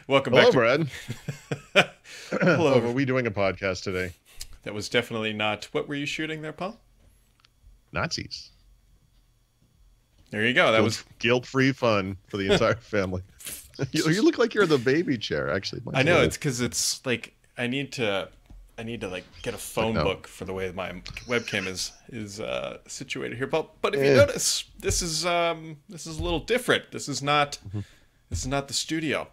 Welcome back Hello, to. Brad. Oh, Hello. were we doing a podcast today? That was definitely not. What were you shooting there, Paul? Nazis. There you go. That was. Guilt-free fun for the entire family. You look like you're in the baby chair. Actually, I mine's a know it's little. because it's like I need to like get a Like, phone no. book for the way my webcam is situated here. But if you Eh. notice, this is a little different. Mhm. This is not the studio.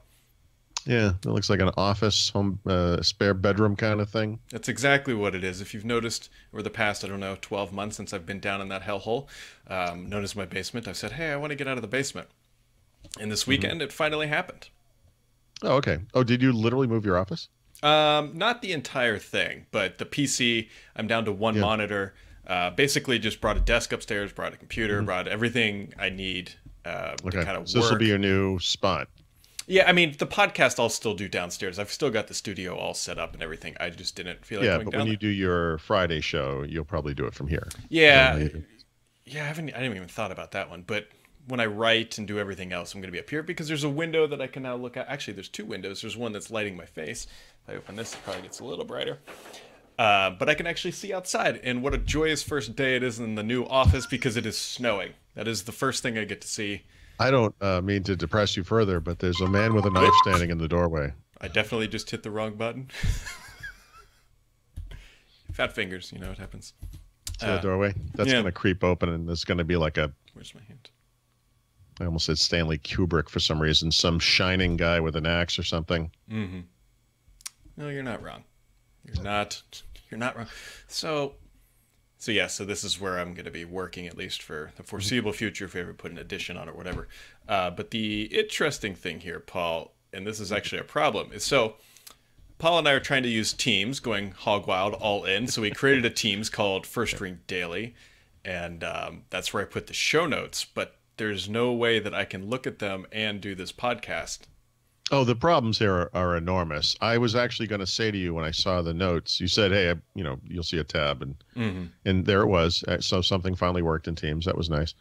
Yeah, it looks like an office, home, spare bedroom kind of thing. That's exactly what it is. If you've noticed over the past, I don't know, 12 months since I've been down in that hellhole, known as my basement, I've said, hey, I want to get out of the basement. And this Hmm. weekend, it finally happened. Oh, okay. Oh, did you literally move your office? Not the entire thing, but the PC, I'm down to one Yeah. monitor. Basically, just brought a desk upstairs, brought a computer, Hmm. brought everything I need to Okay. kind of So this will be work. your new spot. Yeah, I mean, the podcast I'll still do downstairs. I've still got the studio all set up and everything. I just didn't feel like Yeah, going but when down you there. do your Friday show, you'll probably do it from here. Is that how Yeah, you do? yeah, I didn't even thought about that one. But when I write and do everything else, I'm going to be up here because there's a window that I can now look at. Actually, there's two windows. There's one that's lighting my face. If I open this, it probably gets a little brighter. But I can actually see outside, and what a joyous first day it is in the new office because it is snowing. That is the first thing I get to see. I don't mean to depress you further, but there's a man with a knife standing in the doorway. I definitely just hit the wrong button. Fat fingers, you know what happens. See the Uh, doorway? That's yeah. going to creep open, and there's going to be like a, Where's my hand? I almost said Stanley Kubrick for some reason, some shining guy with an axe or something. Mm-hmm. No, you're not wrong. You're not. You're not wrong. So, so this is where I'm going to be working at least for the foreseeable future. If we ever put an addition on it, or whatever. But the interesting thing here, Paul, and this is actually a problem, is so Paul and I are trying to use Teams, going hog wild, all in. So we created a Teams called First Ring Daily, and that's where I put the show notes. But there's no way that I can look at them and do this podcast. Oh, the problems here are enormous. I was actually going to say to you when I saw the notes, you said, "Hey, you'll see a tab," Mm-hmm. and there it was. So something finally worked in Teams. That was nice.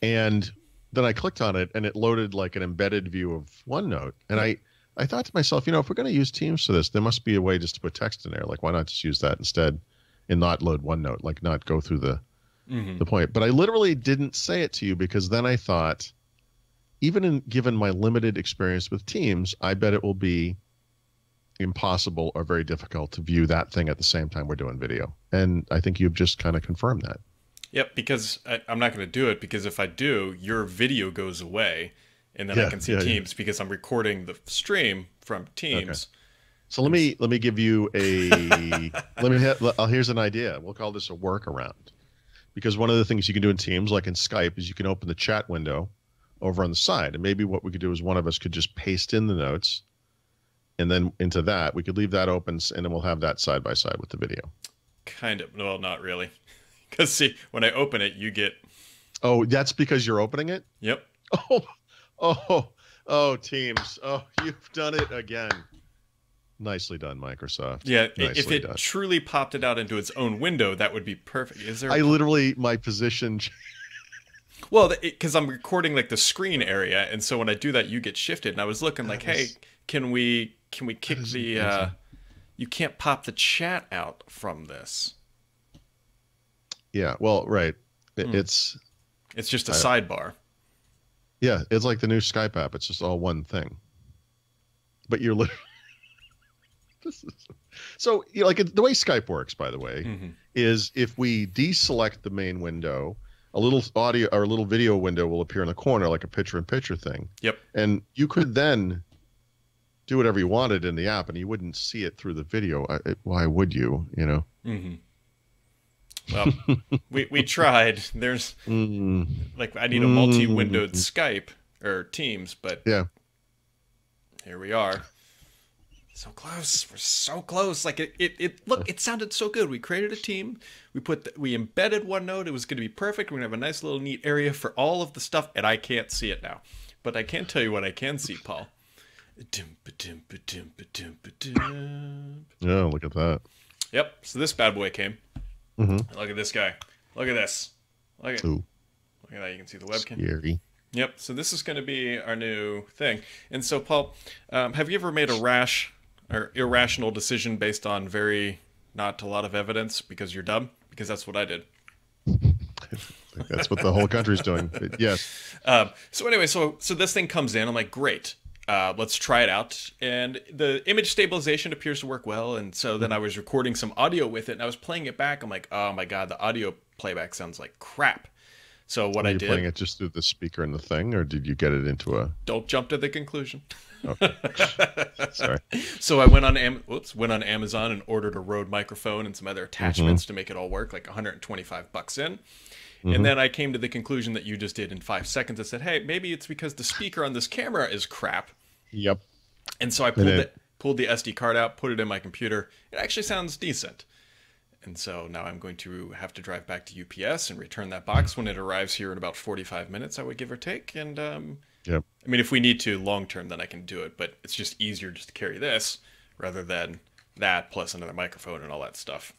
And then I clicked on it, and it loaded like an embedded view of OneNote. And I thought to myself, if we're going to use Teams for this, there must be a way just to put text in there. Like, why not just use that instead, and not load OneNote, like not go through Mm-hmm. the point. But I literally didn't say it to you because then I thought, given my limited experience with Teams, I bet it will be impossible or very difficult to view that thing at the same time we're doing video. And I think you've just kind of confirmed that. Yep, because I'm not going to do it because if I do, your video goes away, and then I Yeah, can see yeah, yeah. Teams because I'm recording the stream from Okay. Teams. So let me give you a here's an idea. We'll call this a workaround. Because one of the things you can do in Teams, like in Skype, is you can open the chat window over on the side. And maybe what we could do is one of us could just paste in the notes, and then into that, we could leave that open, and then we'll have that side by side with the video. Kind of, well, not really, because see, when I open it, you get. Oh, that's because you're opening it? Yep. Oh, oh, Teams. Oh, you've done it again. Nicely done, Microsoft. Yeah, if Nicely it done. truly popped it out into its own window, that would be perfect. Is there? I literally, my position. Well, because I'm recording like the screen area, and so when I do that, you get shifted. And I was looking like, That hey, is- can we kick is the? amazing. You can't pop the chat out from this. Yeah, well, right. Hmm. It's, It's just a I- sidebar. yeah, it's like the new Skype app. It's just all one thing. But you're literally. This is, so, like the way Skype works, by the way, Hmm. is if we deselect the main window, a little audio or a little video window will appear in the corner, like a picture-in-picture thing. Yep. And you could then do whatever you wanted in the app, and you wouldn't see it through the video. Why would you? Hmm. Well, we tried. There's Mm, like I need a multi-windowed Skype or Teams, but yeah. here we are. So close. We're so close. Like it look, it sounded so good. We created a team. We embedded OneNote. It was going to be perfect. We're going to have a nice little neat area for all of the stuff, and I can't see it now. But I can tell you what I can see, Paul. Yeah, look at that. Yep. So this bad boy came. Hmm. Look at this guy. Look at this. Look at Ooh, that. You can see the webcam. scary. Yep. So this is going to be our new thing. And so, Paul, have you ever made a rash or irrational decision based on not a lot of evidence because you're dumb? Because that's what I did. That's what the whole country's doing. Yes. So anyway, so this thing comes in. I'm like, great. Let's try it out. And the image stabilization appears to work well. And so then I was recording some audio with it, and I was playing it back. I'm like, oh my god, the audio playback sounds like crap. So what I did. Were you playing it just through the speaker and the thing, or did you get it into a? Don't jump to the conclusion. Okay. Sorry. So I went on Amazon and ordered a Rode microphone and some other attachments to make it all work, like $125 in. And then I came to the conclusion that you just did in 5 seconds. I said, hey, maybe it's because the speaker on this camera is crap. Yep. And so I pulled the SD card out, put it in my computer. It actually sounds decent. And so now I'm going to have to drive back to UPS and return that box when it arrives here in about 45 minutes, I would give or take. And yep. I mean, if we need to long term, then I can do it. But it's just easier just to carry this rather than that plus another microphone and all that stuff.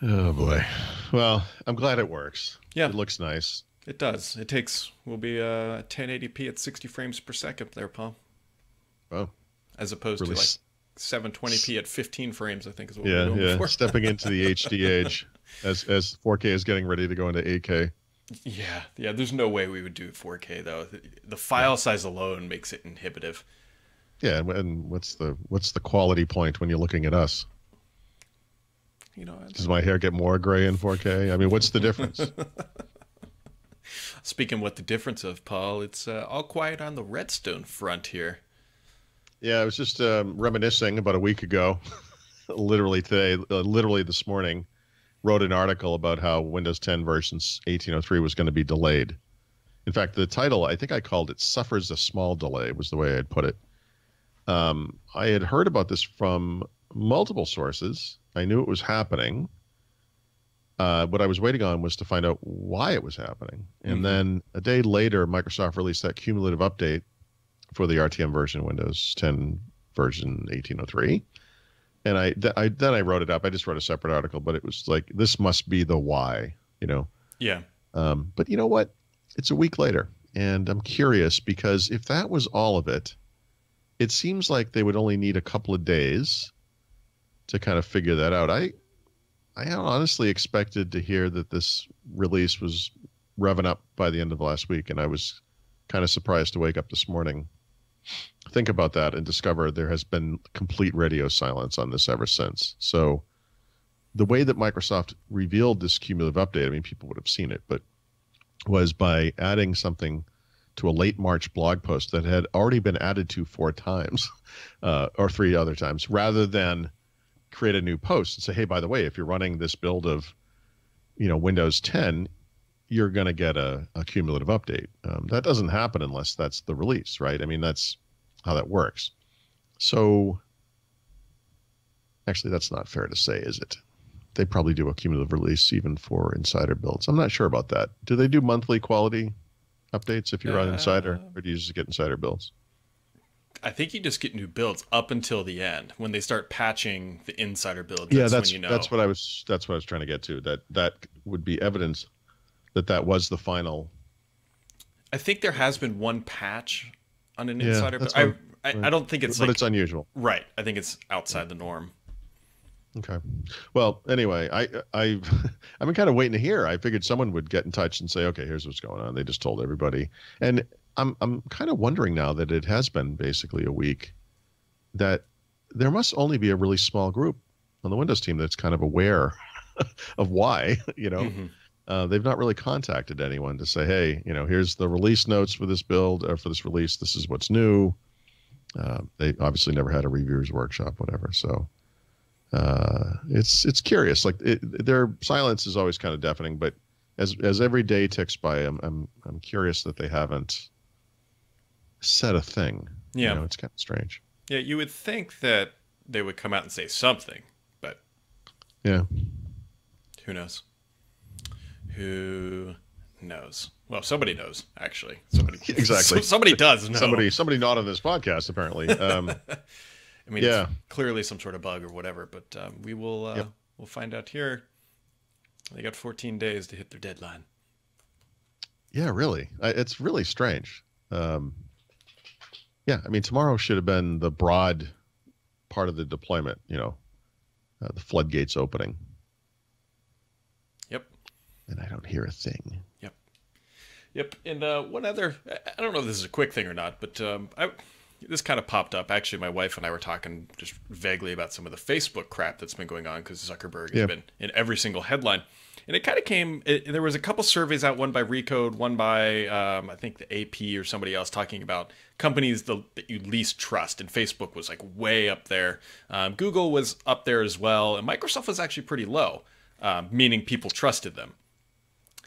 Oh boy. Well, I'm glad it works. Yeah. It looks nice. It does. Will be 1080p at 60 frames per second there, Paul. Oh. As opposed to like 720p at 15 frames, I think is what we're doing before. Stepping into the HD age as 4K is getting ready to go into 8K. Yeah. There's no way we would do 4K though. The file size alone makes it inhibitive. Yeah, and what's the quality point when you're looking at us? Does my hair get more gray in 4K? I mean, what's the difference? Speaking what the difference of, Paul, it's all quiet on the Redstone front here. Yeah, I was just reminiscing about a week ago, literally this morning, wrote an article about how Windows 10 versions 1803 was going to be delayed. In fact, the title, I think I called it "Suffers a Small Delay," was the way I'd put it. I had heard about this from multiple sources. I knew it was happening. What I was waiting on was to find out why it was happening. And then a day later, Microsoft released that cumulative update for the RTM version, Windows 10 version 1803. And I wrote it up. I just wrote a separate article, but it was like, this must be the why, Yeah. But you know what? It's a week later, and I'm curious because if that was all of it, it seems like they would only need a couple of days to kind of figure that out. I honestly expected to hear that this release was revving up by the end of last week, and I was kind of surprised to wake up this morning, think about that, and discover there has been complete radio silence on this ever since. So the way that Microsoft revealed this cumulative update, I mean, people would have seen it, but was by adding something to a late March blog post that had already been added to 4 times or 3 other times, rather than create a new post and say, hey, by the way, if you're running this build of, Windows 10, you're going to get a cumulative update. That doesn't happen unless that's the release, right? I mean, that's how that works. So actually, that's not fair to say, is it? They probably do a cumulative release even for Insider builds. I'm not sure about that. Do they do monthly quality updates if you're on Insider, or do you just get Insider builds? I think you just get new builds up until the end. When they start patching the Insider builds, that's when you know. That's what I was trying to get to. That would be evidence that was the final. I think there has been one patch on an Insider build. I don't think it's but it's unusual. Right. I think it's outside the norm. Okay. Well, anyway, I've been kind of waiting to hear. I figured someone would get in touch and say, okay, here's what's going on. They just told everybody. And I'm kind of wondering now that it has been basically a week, that there must only be a really small group on the Windows team that's kind of aware of why, they've not really contacted anyone to say, hey, here's the release notes for this build or for this release. This is what's new. They obviously never had a reviewers workshop, whatever. So it's curious. Like their silence is always kind of deafening, but as every day ticks by, I'm curious that they haven't said a thing. Yeah, it's kind of strange. Yeah, you would think that they would come out and say something, but yeah, who knows? Who knows? Well, somebody knows, actually. Somebody exactly. Somebody does know. Somebody not on this podcast, apparently. I mean, it's clearly some sort of bug or whatever, but we will we'll find out here They got 14 days to hit their deadline. Yeah, really. It's really strange. Yeah, I mean, tomorrow should have been the broad part of the deployment, the floodgates opening. Yep. And I don't hear a thing. Yep. Yep. And one other, I don't know if this is a quick thing or not, but this kind of popped up. Actually, my wife and I were talking just vaguely about some of the Facebook crap that's been going on because Zuckerberg has been in every single headline. And it kind of came, there was a couple surveys out, one by Recode, one by, I think the AP or somebody else, talking about companies that you least trust. And Facebook was like way up there. Google was up there as well. And Microsoft was actually pretty low, meaning people trusted them.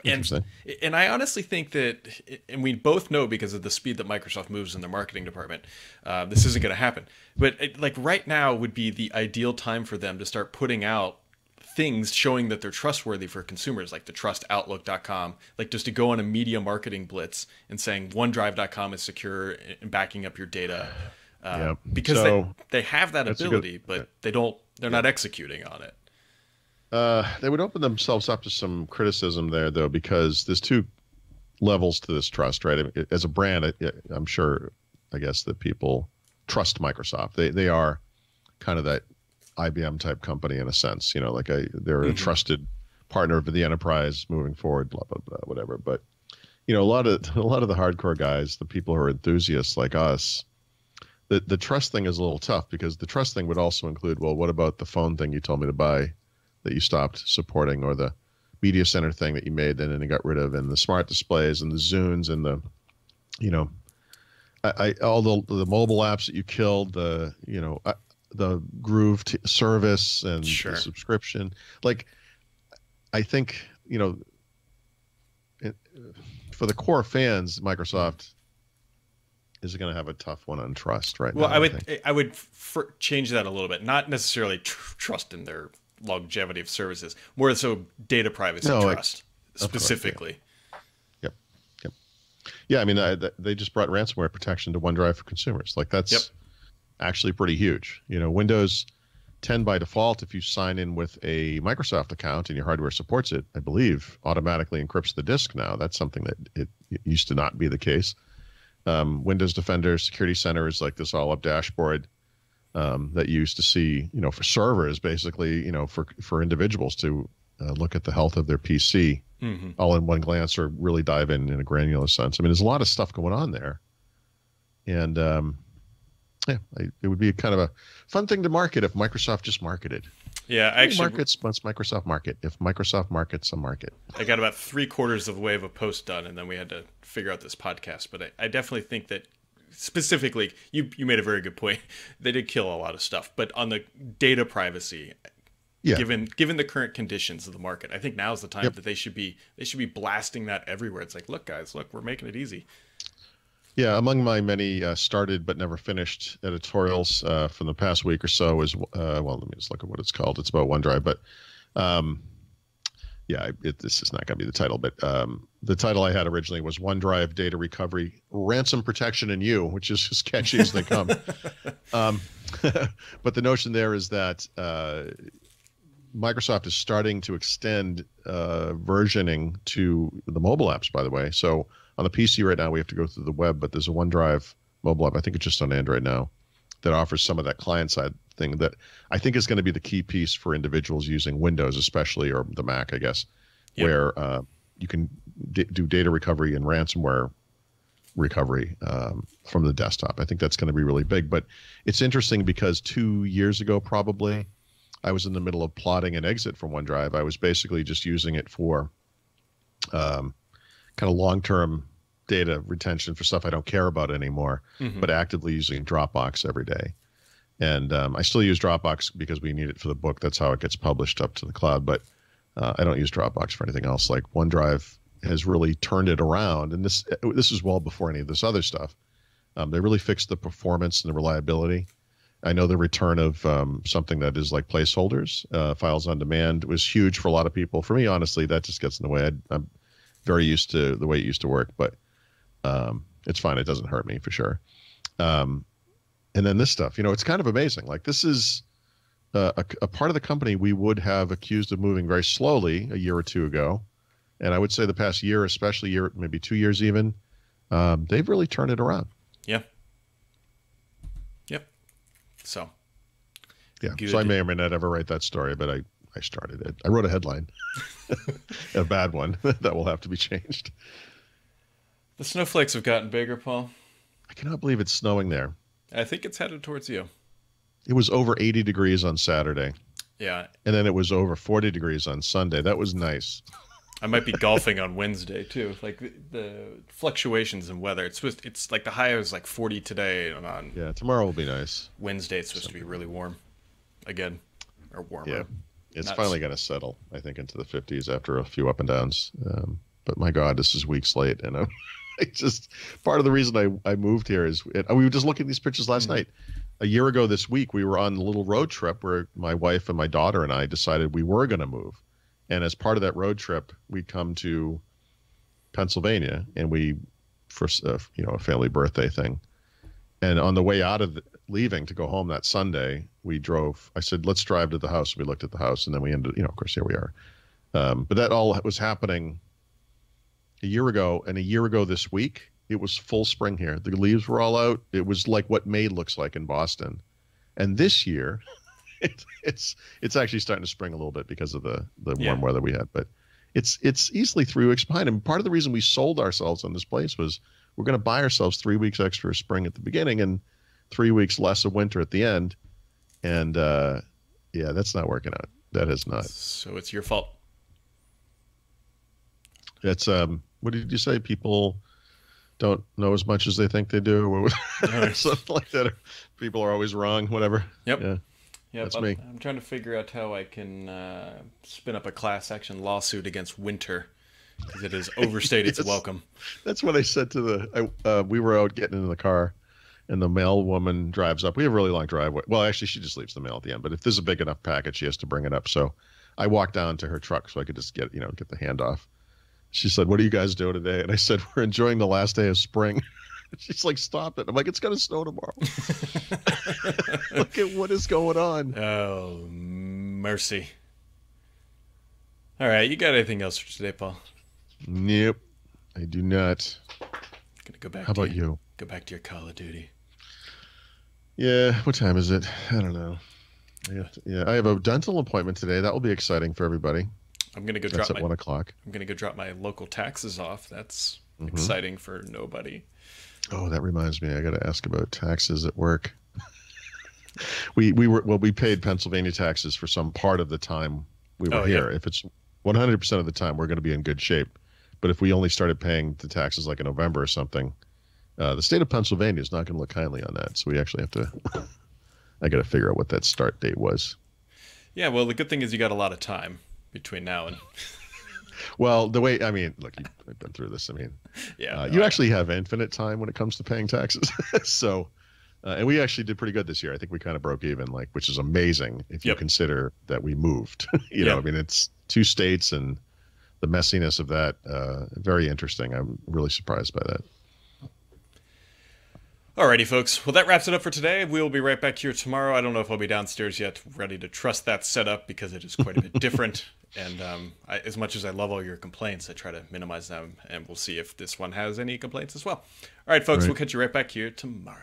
And I honestly think that, and we both know because of the speed that Microsoft moves in their marketing department, this isn't going to happen. But like right now would be the ideal time for them to start putting out things showing that they're trustworthy for consumers, like the trustoutlook.com, like just to go on a media marketing blitz and saying OneDrive.com is secure and backing up your data. Because they have that ability, but they're not executing on it. They would open themselves up to some criticism there, though, because there's two levels to this trust, right? As a brand, I'm sure, I guess, that people trust Microsoft. They are kind of that IBM type company in a sense, like they're a trusted partner of the enterprise moving forward, blah, blah, blah, whatever. But, a lot of the hardcore guys, the people who are enthusiasts like us, the trust thing is a little tough because the trust thing would also include, well, what about the phone thing you told me to buy that you stopped supporting, or the media center thing that you made and then you got rid of, and the smart displays and the Zunes and the, all the mobile apps that you killed, the Groove service and the subscription. Like, I think, for the core fans, Microsoft is going to have a tough one on trust right now. Well, I would change that a little bit. Not necessarily trust in their longevity of services, more so data privacy trust specifically. Yep. Yeah, I mean, they just brought ransomware protection to OneDrive for consumers. Like, that's actually pretty huge. Windows 10 by default, if you sign in with a Microsoft account and your hardware supports it, I believe automatically encrypts the disk now. That's something that it used to not be the case. Windows Defender Security Center is like this all-up dashboard that you used to see, for servers, basically, for individuals to look at the health of their PC all in one glance, or really dive in a granular sense. I mean, there's a lot of stuff going on there. And it would be kind of a fun thing to market if Microsoft just marketed. Yeah, actually, markets once Microsoft market. If Microsoft markets a market, I got about 3/4 of the way of a post done, and then we had to figure out this podcast. But I definitely think that specifically, you made a very good point. They did kill a lot of stuff, but on the data privacy, given the current conditions of the market, I think now is the time that they should be blasting that everywhere. It's like, look, guys, we're making it easy. Yeah, among my many started but never finished editorials from the past week or so is, well, let me just look at what it's called. It's about OneDrive, but this is not going to be the title, but the title I had originally was OneDrive Data Recovery, Ransom Protection and You, which is as catchy as they come. But the notion there is that Microsoft is starting to extend versioning to the mobile apps, by the way. So on the PC right now, we have to go through the web, but there's a OneDrive mobile app, I think it's just on Android now, that offers some of that client-side thing that I think is going to be the key piece for individuals using Windows especially, or the Mac, I guess, where you can do data recovery and ransomware recovery from the desktop. I think that's going to be really big. But it's interesting because 2 years ago, probably, I was in the middle of plotting an exit from OneDrive. I was basically just using it for kind of long-term data retention for stuff I don't care about anymore, but actively using Dropbox every day. And I still use Dropbox because we need it for the book. That's how it gets published up to the cloud. But I don't use Dropbox for anything else. Like, OneDrive has really turned it around. And this is well before any of this other stuff. They really fixed the performance and the reliability. I know the return of something that is like placeholders, files on demand, was huge for a lot of people. For me, honestly, that just gets in the way. I'm very used to the way it used to work, but it's fine. It doesn't hurt me for sure. And then this stuff, it's kind of amazing. Like, this is a part of the company we would have accused of moving very slowly a year or two ago. And I would say the past year, especially year, maybe 2 years even, they've really turned it around. Yeah. Yep. So. Yeah. Good. So I may or may not ever write that story, but I started it. I wrote a headline, a bad one that will have to be changed. The snowflakes have gotten bigger, Paul. I cannot believe it's snowing there. I think it's headed towards you. It was over 80 degrees on Saturday. Yeah. And then it was over 40 degrees on Sunday. That was nice. I might be golfing on Wednesday too. Like the fluctuations in weather. It's like the high was like 40 today, and on tomorrow will be nice. Wednesday it's supposed to be really warm again, or warmer. Yeah, it's finally going to settle, I think, into the 50s after a few up and downs. But my God, this is weeks late, and I just part of the reason I moved here is we were just looking at these pictures last night. A year ago this week, we were on a little road trip where my wife and my daughter and I decided we were going to move. And as part of that road trip, we come to Pennsylvania, and for a family birthday thing. And on the way out of leaving to go home that Sunday, we drove. I said, let's drive to the house. We looked at the house, and then we ended, of course, here we are. But that all was happening a year ago. And a year ago this week, it was full spring here. The leaves were all out. It was like what May looks like in Boston. And this year, it's actually starting to spring a little bit because of the warm weather we had. But it's easily 3 weeks behind. And part of the reason we sold ourselves on this place was we're going to buy ourselves 3 weeks extra of spring at the beginning and 3 weeks less of winter at the end. And that's not working out. That is not. So it's your fault. It's what did you say? People don't know as much as they think they do, or something like that. People are always wrong. Whatever. Yep. Yeah. Yep. That's me. I'm trying to figure out how I can spin up a class action lawsuit against winter because it has overstayed its welcome. That's what I said to we were out getting in the car, and the mail woman drives up. We have a really long driveway. Well, actually, she just leaves the mail at the end. But if there's a big enough package, she has to bring it up. So I walked down to her truck so I could just get the handoff. She said, "What are you guys doing today?" And I said, "We're enjoying the last day of spring." She's like, "Stop it." I'm like, "It's going to snow tomorrow." Look at what is going on. Oh, mercy. All right. You got anything else for today, Paul? Nope. I do not. Gonna go back. How about you? Go back to your Call of Duty. Yeah. What time is it? I don't know. I have a dental appointment today. That will be exciting for everybody. I'm gonna go That's at 1 o'clock. I'm gonna go drop my local taxes off. That's exciting for nobody. Oh, that reminds me. I got to ask about taxes at work. we paid Pennsylvania taxes for some part of the time we were here. Yeah. If it's 100% of the time, we're going to be in good shape. But if we only started paying the taxes like in November or something, the state of Pennsylvania is not going to look kindly on that. So we actually have to. I got to figure out what that start date was. Yeah. Well, the good thing is you got a lot of time between now and. Well, look, I've been through this. You actually have infinite time when it comes to paying taxes. So, and we actually did pretty good this year. I think we kind of broke even, which is amazing if you consider that we moved. It's 2 states and the messiness of that. Very interesting. I'm really surprised by that. Alrighty, folks. Well, that wraps it up for today. We will be right back here tomorrow. I don't know if I'll be downstairs yet, ready to trust that setup because it is quite a bit different. And as much as I love all your complaints, I try to minimize them, and we'll see if this one has any complaints as well. All right, folks, We'll catch you right back here tomorrow.